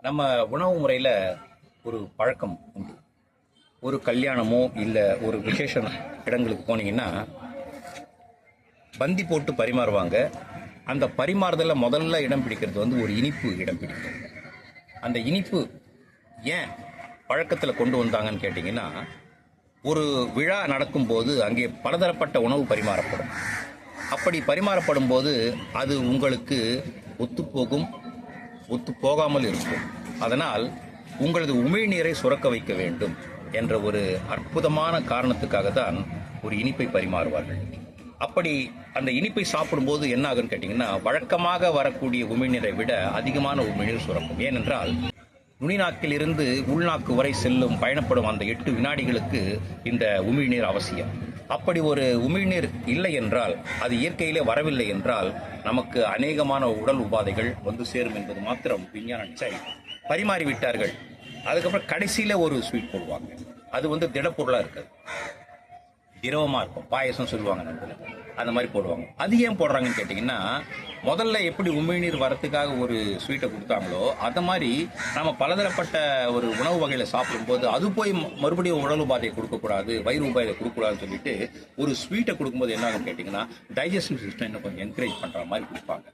நம்ம உணவு முறையில் ஒரு பழக்கம் உண்டு. ஒரு கல்யாணமோ இல்லை ஒரு விசேஷ இடங்களுக்கு போனீங்கன்னா பந்தி போட்டு பரிமாறுவாங்க. அந்த பரிமாறுதலில் முதல்ல இடம் பிடிக்கிறது ஒரு இனிப்பு இடம் பிடிக்கும். அந்த இனிப்பு ஏன் பழக்கத்தில் கொண்டு வந்தாங்கன்னு கேட்டிங்கன்னா, ஒரு விழா நடக்கும்போது அங்கே பலதரப்பட்ட உணவு பரிமாறப்படும். அப்படி பரிமாறப்படும் போது அது உங்களுக்கு ஒத்துப்போகும், ஒத்து போகாமல் இருக்கும். அதனால் உங்களது உமிழ்நீரை சுரக்க வைக்க வேண்டும் என்ற ஒரு அற்புதமான காரணத்துக்காக தான் ஒரு இனிப்பை பரிமாறுவார்கள். அப்படி அந்த இனிப்பை சாப்பிடும்போது என்ன ஆகுன்னு கேட்டிங்கன்னா, வழக்கமாக வரக்கூடிய உமிழ்நீரை விட அதிகமான உமிழ்நீர் சுரக்கும். ஏனென்றால் நுனிநாக்கில் இருந்து உள்நாக்கு வரை செல்லும் பயணப்படும் அந்த 8 வினாடிகளுக்கு இந்த உமிழ்நீர் அவசியம். அப்படி ஒரு உமிழ்நீர் இல்லை என்றால், அது இயற்கையிலே வரவில்லை என்றால், நமக்கு அநேகமான உடல் உபாதைகள் வந்து சேரும் என்பது மாத்திரம் விஞ்ஞான நிச்சயம். பரிமாறி விட்டார்கள், அதுக்கப்புறம் கடைசியில் ஒரு ஸ்வீட் போடுவாங்க. அது திடப்பொருளாக இருக்காது, திரவமாக இருக்கும். பாயசம் சொல்லுவாங்க நம்மள, அந்த மாதிரி போடுவாங்க. அது ஏன் போடுறாங்கன்னு கேட்டிங்கன்னா, முதல்ல எப்படி உமிழ்நீர் வரத்துக்காக ஒரு ஸ்வீட்டை கொடுத்தாங்களோ அதை மாதிரி நம்ம பலதரப்பட்ட ஒரு உணவு வகையில் சாப்பிடும்போது அது போய் மறுபடியும் உடல் உபாதையை கொடுக்கக்கூடாது, வயிறு உபாதையை கொடுக்கக்கூடாதுன்னு சொல்லிட்டு ஒரு ஸ்வீட்டை கொடுக்கும்போது என்ன ஆகுன்னு கேட்டிங்கன்னா, டைஜஸ்டிவ் சிஸ்டம் இன்னும் கொஞ்சம் என்கரேஜ் பண்ணுற மாதிரி கொடுப்பாங்க.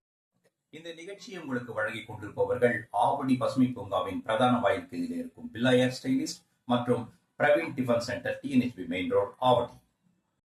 இந்த நிகழ்ச்சியை உங்களுக்கு வழங்கி கொண்டிருப்பவர்கள் ஆவடி பசுமை பூங்காவின் பிரதான வாயில் பகுதியில் இருக்கும் பில்லா ஹேர் ஸ்டைலிஸ்ட் மற்றும் Praveen tiffin centre, TNHB main road, Avadi.